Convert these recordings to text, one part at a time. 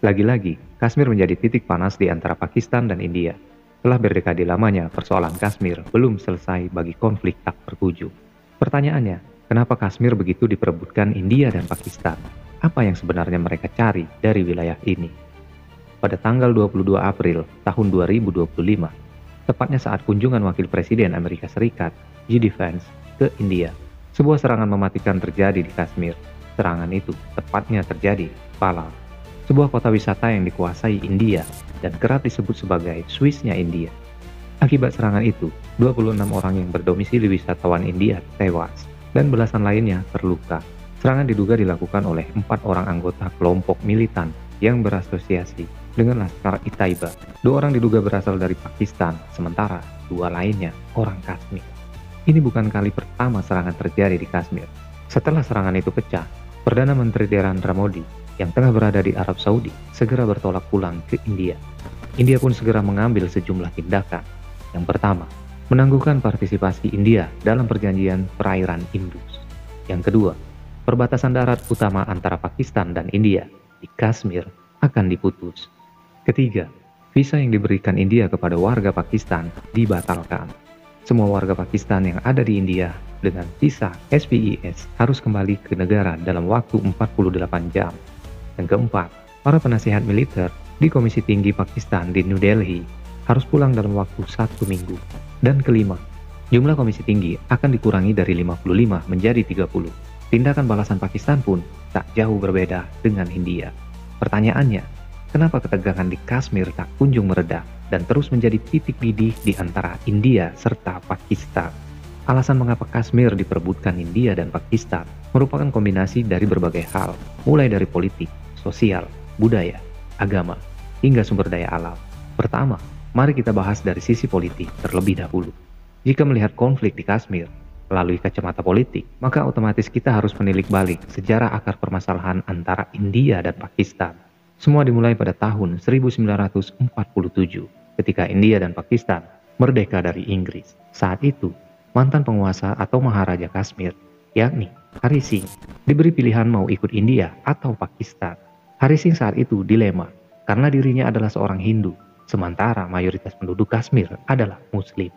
Lagi-lagi, Kashmir menjadi titik panas di antara Pakistan dan India. Setelah berdekade lamanya, persoalan Kashmir belum selesai bagi konflik tak berujung. Pertanyaannya, kenapa Kashmir begitu diperebutkan India dan Pakistan? Apa yang sebenarnya mereka cari dari wilayah ini? Pada tanggal 22 April tahun 2025, tepatnya saat kunjungan Wakil Presiden Amerika Serikat, J.D. Vance, ke India, sebuah serangan mematikan terjadi di Kashmir. Serangan itu tepatnya terjadi di Palau, sebuah kota wisata yang dikuasai India dan kerap disebut sebagai Swissnya India. Akibat serangan itu, 26 orang yang berdomisili wisatawan India tewas dan belasan lainnya terluka. Serangan diduga dilakukan oleh 4 orang anggota kelompok militan yang berasosiasi dengan Laskar Taiba. 2 orang diduga berasal dari Pakistan, sementara 2 lainnya orang Kashmir. Ini bukan kali pertama serangan terjadi di Kashmir. Setelah serangan itu pecah, Perdana Menteri Narendra Modi yang tengah berada di Arab Saudi segera bertolak pulang ke India. India pun segera mengambil sejumlah tindakan. Yang pertama, menangguhkan partisipasi India dalam perjanjian perairan Indus. Yang kedua, perbatasan darat utama antara Pakistan dan India di Kashmir akan diputus. Ketiga, visa yang diberikan India kepada warga Pakistan dibatalkan. Semua warga Pakistan yang ada di India dengan visa SPES harus kembali ke negara dalam waktu 48 jam. Yang keempat, para penasihat militer di Komisi Tinggi Pakistan di New Delhi harus pulang dalam waktu 1 minggu. Dan kelima, jumlah komisi tinggi akan dikurangi dari 55 menjadi 30. Tindakan balasan Pakistan pun tak jauh berbeda dengan India. Pertanyaannya, kenapa ketegangan di Kashmir tak kunjung mereda dan terus menjadi titik didih di antara India serta Pakistan? Alasan mengapa Kashmir diperebutkan India dan Pakistan merupakan kombinasi dari berbagai hal, mulai dari politik, sosial, budaya, agama, hingga sumber daya alam. Pertama, mari kita bahas dari sisi politik terlebih dahulu. Jika melihat konflik di Kashmir melalui kacamata politik, maka otomatis kita harus menilik balik sejarah akar permasalahan antara India dan Pakistan. Semua dimulai pada tahun 1947, ketika India dan Pakistan merdeka dari Inggris. Saat itu, mantan penguasa atau Maharaja Kashmir, yakni Hari Singh, diberi pilihan mau ikut India atau Pakistan. Hari Singh saat itu dilema, karena dirinya adalah seorang Hindu, sementara mayoritas penduduk Kashmir adalah Muslim.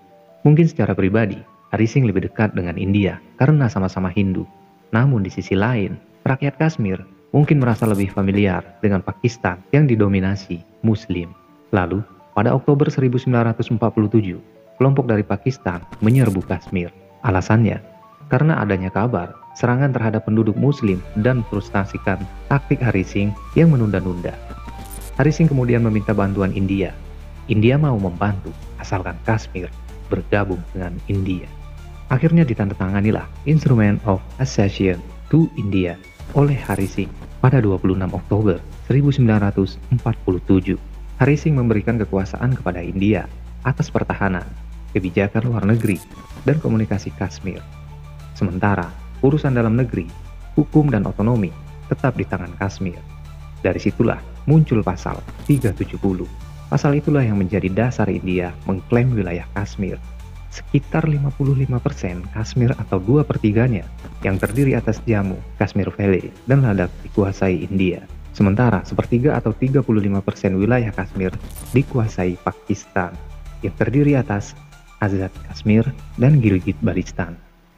Mungkin secara pribadi, Hari Singh lebih dekat dengan India karena sama-sama Hindu. Namun di sisi lain, rakyat Kashmir mungkin merasa lebih familiar dengan Pakistan yang didominasi Muslim. Lalu, pada Oktober 1947, kelompok dari Pakistan menyerbu Kashmir. Alasannya, karena adanya kabar serangan terhadap penduduk Muslim dan frustasikan taktik Hari Singh yang menunda-nunda. Hari Singh kemudian meminta bantuan India. India mau membantu, asalkan Kashmir bergabung dengan India. Akhirnya ditandatanganilah Instrument of Accession to India oleh Hari Singh pada 26 Oktober 1947. Hari Singh memberikan kekuasaan kepada India atas pertahanan, kebijakan luar negeri, dan komunikasi Kashmir. Sementara, urusan dalam negeri, hukum dan otonomi tetap di tangan Kashmir. Dari situlah muncul pasal 370. Pasal itulah yang menjadi dasar India mengklaim wilayah Kashmir. Sekitar 55% Kashmir atau 2/3-nya yang terdiri atas Jammu, Kashmir Valley, dan Ladakh dikuasai India. Sementara sepertiga atau 35% wilayah Kashmir dikuasai Pakistan yang terdiri atas Azad Kashmir dan Gilgit-Baltistan.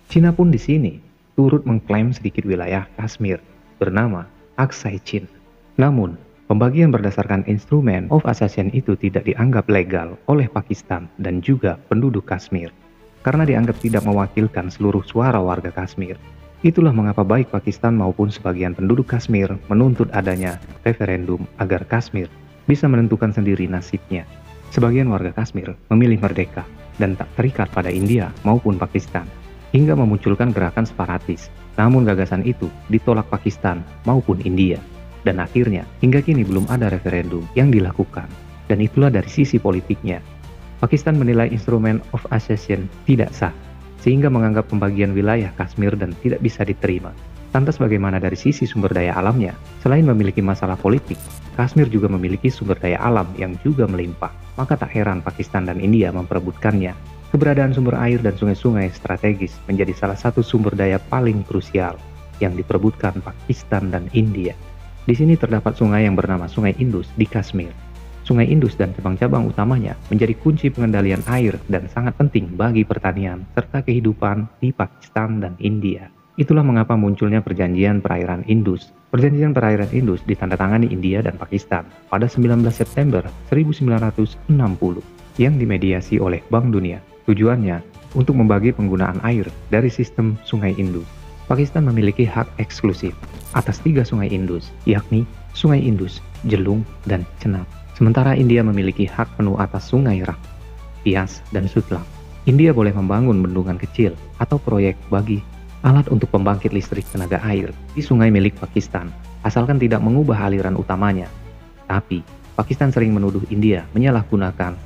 Cina pun di sini turut mengklaim sedikit wilayah Kashmir bernama Aksai Chin. Namun, pembagian berdasarkan Instrument of Accession itu tidak dianggap legal oleh Pakistan dan juga penduduk Kashmir, karena dianggap tidak mewakilkan seluruh suara warga Kashmir. Itulah mengapa baik Pakistan maupun sebagian penduduk Kashmir menuntut adanya referendum agar Kashmir bisa menentukan sendiri nasibnya. Sebagian warga Kashmir memilih merdeka dan tak terikat pada India maupun Pakistan, hingga memunculkan gerakan separatis. Namun gagasan itu ditolak Pakistan maupun India. Dan akhirnya, hingga kini belum ada referendum yang dilakukan. Dan itulah dari sisi politiknya. Pakistan menilai Instrument of Accession tidak sah, sehingga menganggap pembagian wilayah Kashmir dan tidak bisa diterima. Lantas bagaimana dari sisi sumber daya alamnya? Selain memiliki masalah politik, Kashmir juga memiliki sumber daya alam yang juga melimpah. Maka tak heran Pakistan dan India memperebutkannya. Keberadaan sumber air dan sungai-sungai strategis menjadi salah satu sumber daya paling krusial yang diperebutkan Pakistan dan India. Di sini terdapat sungai yang bernama Sungai Indus di Kashmir. Sungai Indus dan cabang-cabang utamanya menjadi kunci pengendalian air dan sangat penting bagi pertanian serta kehidupan di Pakistan dan India. Itulah mengapa munculnya perjanjian perairan Indus. Perjanjian perairan Indus ditandatangani India dan Pakistan pada 19 September 1960 yang dimediasi oleh Bank Dunia. Tujuannya untuk membagi penggunaan air dari sistem Sungai Indus. Pakistan memiliki hak eksklusif atas 3 sungai Indus, yakni Sungai Indus, Jelung, dan Chenab. Sementara India memiliki hak penuh atas sungai Rak, Bias, dan Sutlam. India boleh membangun bendungan kecil atau proyek bagi alat untuk pembangkit listrik tenaga air di sungai milik Pakistan, asalkan tidak mengubah aliran utamanya. Tapi, Pakistan sering menuduh India menyalahgunakan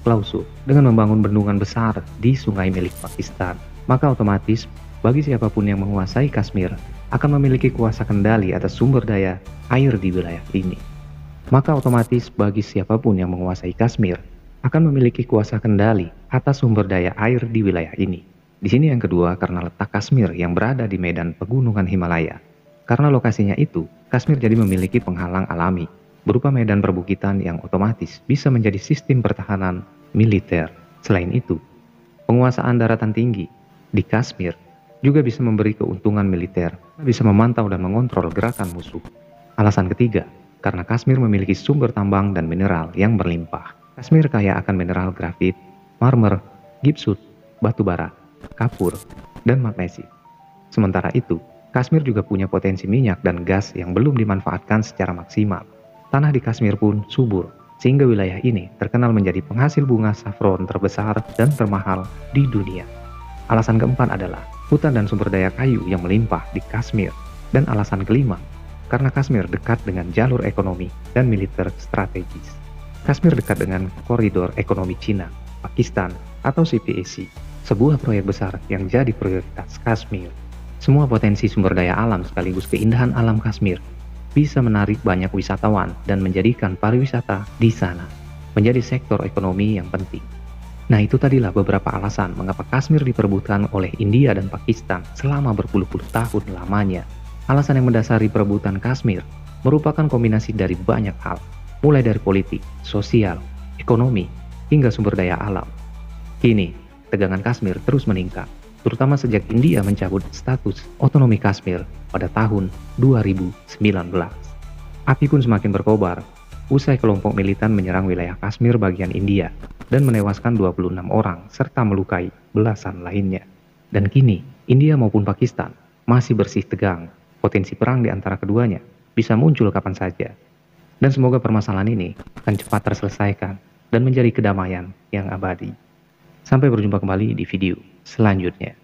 klausul dengan membangun bendungan besar di sungai milik Pakistan. Maka otomatis, bagi siapapun yang menguasai Kashmir, akan memiliki kuasa kendali atas sumber daya air di wilayah ini. Maka otomatis bagi siapapun yang menguasai Kashmir akan memiliki kuasa kendali atas sumber daya air di wilayah ini. Di sini yang kedua karena letak Kashmir yang berada di medan pegunungan Himalaya. Karena lokasinya itu, Kashmir jadi memiliki penghalang alami berupa medan perbukitan yang otomatis bisa menjadi sistem pertahanan militer. Selain itu, penguasaan daratan tinggi di Kashmir juga bisa memberi keuntungan militer, bisa memantau dan mengontrol gerakan musuh. Alasan ketiga, karena Kashmir memiliki sumber tambang dan mineral yang berlimpah. Kashmir kaya akan mineral grafit, marmer, gipsut, batu bara, kapur, dan magnesium. Sementara itu, Kashmir juga punya potensi minyak dan gas yang belum dimanfaatkan secara maksimal. Tanah di Kashmir pun subur, sehingga wilayah ini terkenal menjadi penghasil bunga saffron terbesar dan termahal di dunia. Alasan keempat adalah hutan dan sumber daya kayu yang melimpah di Kashmir. Dan alasan kelima, karena Kashmir dekat dengan jalur ekonomi dan militer strategis. Kashmir dekat dengan koridor ekonomi Cina, Pakistan, atau CPEC, sebuah proyek besar yang jadi prioritas Kashmir. Semua potensi sumber daya alam sekaligus keindahan alam Kashmir bisa menarik banyak wisatawan dan menjadikan pariwisata di sana menjadi sektor ekonomi yang penting. Nah, itu tadilah beberapa alasan mengapa Kashmir diperebutkan oleh India dan Pakistan selama berpuluh-puluh tahun lamanya. Alasan yang mendasari perebutan Kashmir merupakan kombinasi dari banyak hal, mulai dari politik, sosial, ekonomi, hingga sumber daya alam. Kini, tegangan Kashmir terus meningkat, terutama sejak India mencabut status otonomi Kashmir pada tahun 2019. Api pun semakin berkobar, usai kelompok militan menyerang wilayah Kashmir bagian India dan menewaskan 26 orang serta melukai belasan lainnya. Dan kini, India maupun Pakistan masih bersih tegang. Potensi perang di antara keduanya bisa muncul kapan saja. Dan semoga permasalahan ini akan cepat terselesaikan dan menjadi kedamaian yang abadi. Sampai berjumpa kembali di video selanjutnya.